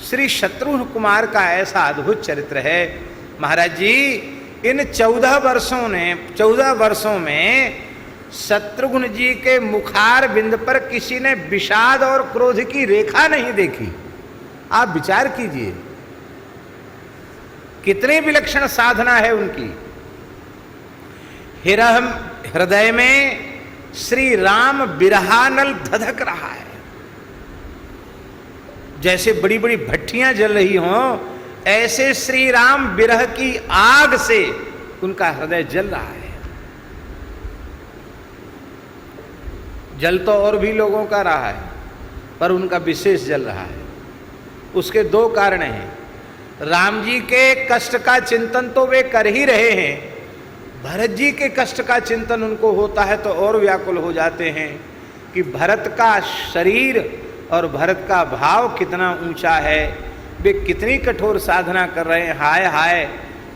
श्री शत्रुघ्न कुमार का ऐसा अद्भुत चरित्र है। महाराज जी, इन 14 वर्षों में शत्रुघ्न जी के मुखार बिंद पर किसी ने विषाद और क्रोध की रेखा नहीं देखी। आप विचार कीजिए, कितनी विलक्षण साधना है उनकी। हृदय में श्री राम विरहानल धधक रहा है, जैसे बड़ी बड़ी भट्टियां जल रही हों, ऐसे श्री राम विरह की आग से उनका हृदय जल रहा है। जल तो और भी लोगों का रहा है, पर उनका विशेष जल रहा है। उसके 2 कारण हैं। राम जी के कष्ट का चिंतन तो वे कर ही रहे हैं, भरत जी के कष्ट का चिंतन उनको होता है तो और व्याकुल हो जाते हैं कि भरत का शरीर और भरत का भाव कितना ऊंचा है, वे कितनी कठोर साधना कर रहे हैं। हाय हाय,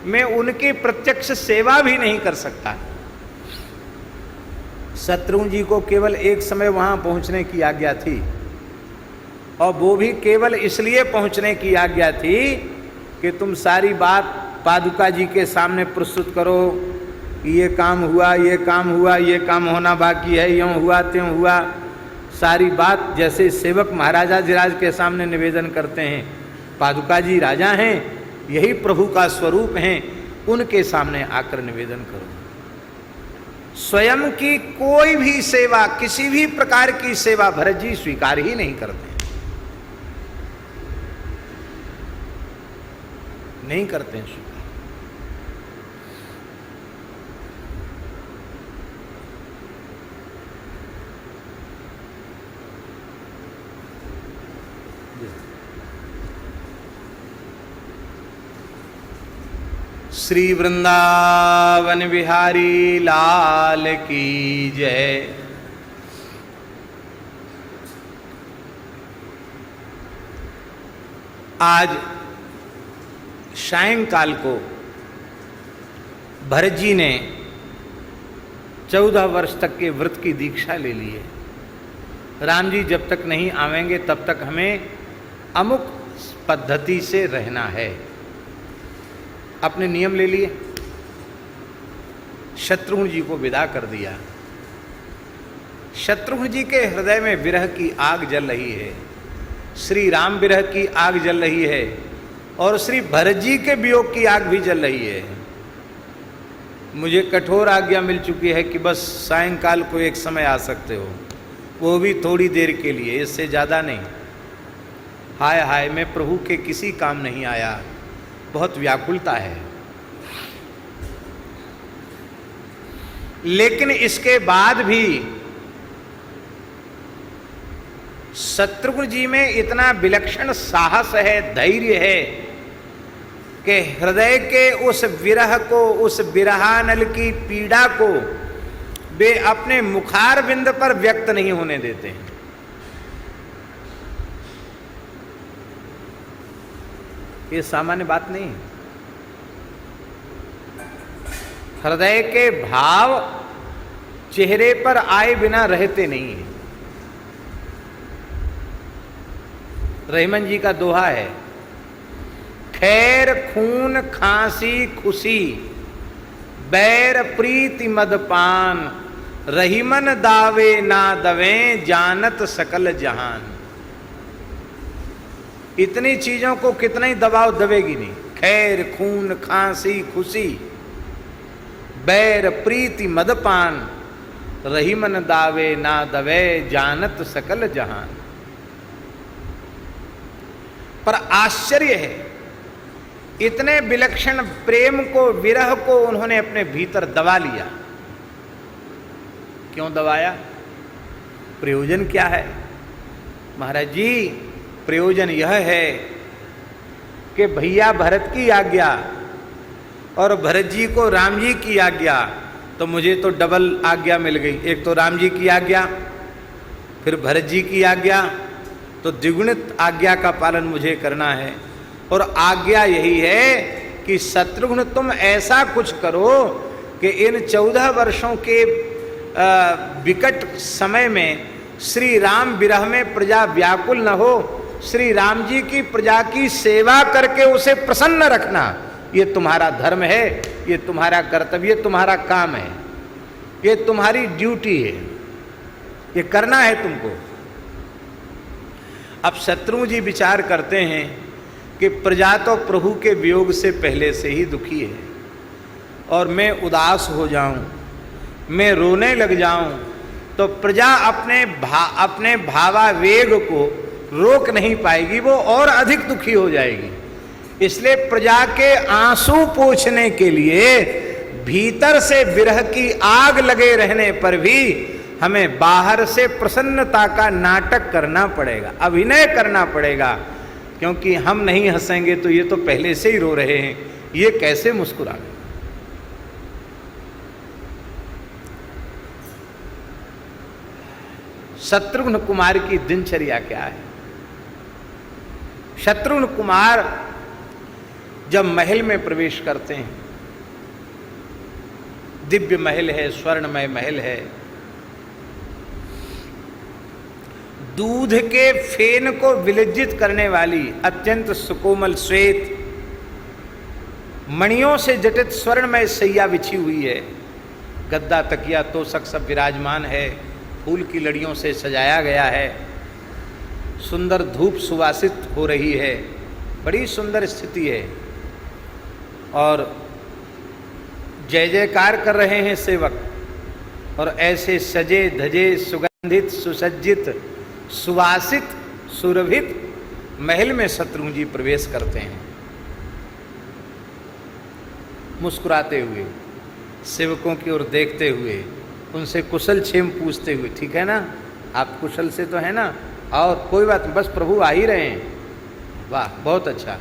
मैं उनकी प्रत्यक्ष सेवा भी नहीं कर सकता। शत्रुघ्न जी को केवल एक समय वहां पहुंचने की आज्ञा थी, और वो भी केवल इसलिए पहुंचने की आज्ञा थी कि तुम सारी बात पादुका जी के सामने प्रस्तुत करो, ये काम हुआ, ये काम हुआ, ये काम होना बाकी है, यूँ हुआ त्यों हुआ। सारी बात जैसे सेवक महाराजा जिराज के सामने निवेदन करते हैं, पादुका जी राजा हैं, यही प्रभु का स्वरूप हैं, उनके सामने आकर निवेदन करो। स्वयं की कोई भी सेवा, किसी भी प्रकार की सेवा भरत जी स्वीकार ही नहीं करते, नहीं करते हैं स्वीकार। श्री वृंदावन बिहारी लाल की जय। आज सायंकाल को भरत जी ने 14 वर्ष तक के व्रत की दीक्षा ले ली है। राम जी जब तक नहीं आवेंगे तब तक हमें अमुक पद्धति से रहना है। अपने नियम ले लिए, शत्रुघ्न जी को विदा कर दिया। शत्रुघ्न जी के हृदय में विरह की आग जल रही है, श्री राम विरह की आग जल रही है, और श्री भरत जी के वियोग की आग भी जल रही है। मुझे कठोर आज्ञा मिल चुकी है कि बस सायंकाल को एक समय आ सकते हो, वो भी थोड़ी देर के लिए, इससे ज़्यादा नहीं। हाय हाय, मैं प्रभु के किसी काम नहीं आया, बहुत व्याकुलता है। लेकिन इसके बाद भी शत्रुघ्न जी में इतना विलक्षण साहस है, धैर्य है कि हृदय के उस विरह को, उस विरहानल की पीड़ा को वे अपने मुखार बिंद पर व्यक्त नहीं होने देते हैं। ये सामान्य बात नहीं है। हृदय के भाव चेहरे पर आए बिना रहते नहीं है। रहीमन जी का दोहा है, खैर खून खांसी खुशी बैर प्रीति मदपान, रहीमन दावे ना दवे जानत सकल जहान। इतनी चीजों को कितना ही दबाव दबेगी नहीं। खैर खून खांसी खुशी बैर प्रीति मदपान, रहीमन दावे ना दवे जानत सकल जहान। पर आश्चर्य है, इतने विलक्षण प्रेम को, विरह को उन्होंने अपने भीतर दबा लिया। क्यों दबाया? प्रयोजन क्या है? महाराज जी, प्रयोजन यह है कि भैया भरत की आज्ञा और भरत जी को राम जी की आज्ञा, तो मुझे तो डबल आज्ञा मिल गई। एक तो राम जी की आज्ञा, फिर भरत जी की आज्ञा, तो द्विगुणित आज्ञा का पालन मुझे करना है। और आज्ञा यही है कि शत्रुघ्न तुम ऐसा कुछ करो कि इन 14 वर्षों के विकट समय में श्री राम विरह में प्रजा व्याकुल न हो, श्री राम जी की प्रजा की सेवा करके उसे प्रसन्न रखना, ये तुम्हारा धर्म है, ये तुम्हारा कर्तव्य, तुम्हारा काम है, ये तुम्हारी ड्यूटी है, ये करना है तुमको। अब शत्रुघ्न जी विचार करते हैं कि प्रजा तो प्रभु के वियोग से पहले से ही दुखी है, और मैं उदास हो जाऊं, मैं रोने लग जाऊं, तो प्रजा अपने भावावेग को रोक नहीं पाएगी, वो और अधिक दुखी हो जाएगी। इसलिए प्रजा के आंसू पोंछने के लिए भीतर से विरह की आग लगे रहने पर भी हमें बाहर से प्रसन्नता का नाटक करना पड़ेगा, अभिनय करना पड़ेगा, क्योंकि हम नहीं हंसेंगे तो ये तो पहले से ही रो रहे हैं, ये कैसे मुस्कुराएंगे। शत्रुघ्न कुमार की दिनचर्या क्या है? शत्रुघ्न कुमार जब महल में प्रवेश करते हैं, दिव्य महल है, स्वर्णमय महल है, दूध के फेन को विलज्जित करने वाली अत्यंत सुकोमल श्वेत मणियों से जटित स्वर्णमय सैया बिछी हुई है, गद्दा तकिया तोशक सब विराजमान है, फूल की लड़ियों से सजाया गया है, सुंदर धूप सुवासित हो रही है, बड़ी सुंदर स्थिति है, और जय जयकार कर रहे हैं सेवक, और ऐसे सजे धजे सुगंधित सुसज्जित सुवासित सुरभित महल में शत्रुघ्न जी प्रवेश करते हैं, मुस्कुराते हुए, सेवकों की ओर देखते हुए, उनसे कुशल क्षेम पूछते हुए, ठीक है ना, आप कुशल से तो है ना, और कोई बात नहीं, बस प्रभु आ ही रहे हैं, वाह बहुत अच्छा।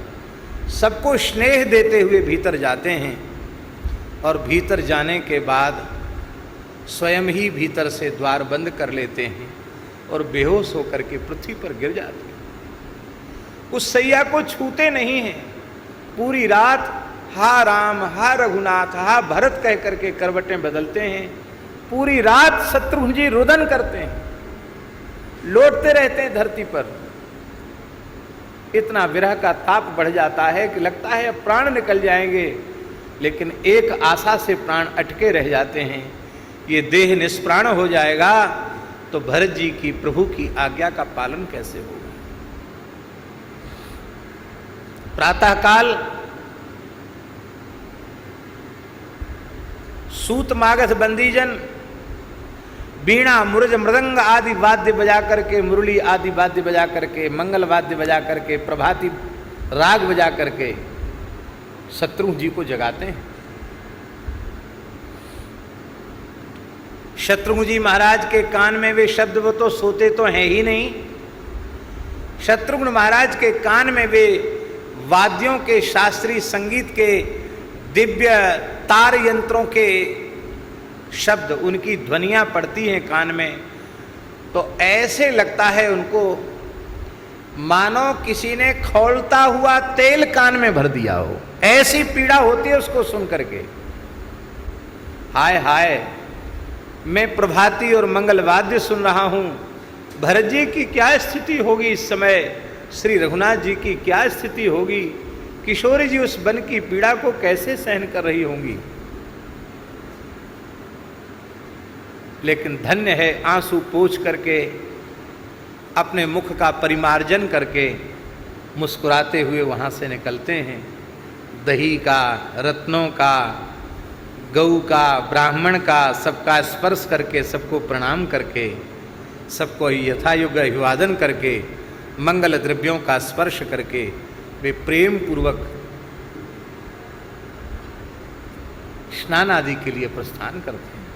सबको स्नेह देते हुए भीतर जाते हैं, और भीतर जाने के बाद स्वयं ही भीतर से द्वार बंद कर लेते हैं और बेहोश होकर के पृथ्वी पर गिर जाते हैं। उस सैया को छूते नहीं हैं, पूरी रात हा राम हा रघुनाथ हा भरत कह करके करवटें बदलते हैं, पूरी रात शत्रुघ्न जी रुदन करते हैं, लौटते रहते हैं धरती पर। इतना विरह का ताप बढ़ जाता है कि लगता है अब प्राण निकल जाएंगे, लेकिन एक आशा से प्राण अटके रह जाते हैं, ये देह निष्प्राण हो जाएगा तो भरत जी की प्रभु की आज्ञा का पालन कैसे होगा। प्रातःकाल सूत मागध बंदीजन बीणा मुरज मृदंग आदि वाद्य बजा करके, मुरली आदि वाद्य बजा करके, मंगल वाद्य बजा करके, प्रभाती राग बजा करके शत्रुघ्न जी को जगाते हैं। शत्रुघ्न जी महाराज के कान में वे शब्द, वो तो सोते तो हैं ही नहीं, शत्रुघ्न महाराज के कान में वे वाद्यों के, शास्त्रीय संगीत के, दिव्य तार यंत्रों के शब्द, उनकी ध्वनियां पड़ती हैं कान में, तो ऐसे लगता है उनको मानो किसी ने खौलता हुआ तेल कान में भर दिया हो, ऐसी पीड़ा होती है उसको सुन करके। हाय हाय, मैं प्रभाती और मंगल वाद्य सुन रहा हूं, भरत जी की क्या स्थिति होगी इस समय, श्री रघुनाथ जी की क्या स्थिति होगी, किशोरी जी उस वन की पीड़ा को कैसे सहन कर रही होंगी। लेकिन धन्य है, आंसू पोंछ करके, अपने मुख का परिमार्जन करके मुस्कुराते हुए वहाँ से निकलते हैं। दही का, रत्नों का, गऊ का, ब्राह्मण का, सबका स्पर्श करके, सबको प्रणाम करके, सबको यथायोग्य अभिवादन करके, मंगल द्रव्यों का स्पर्श करके वे प्रेम पूर्वक स्नान आदि के लिए प्रस्थान करते हैं।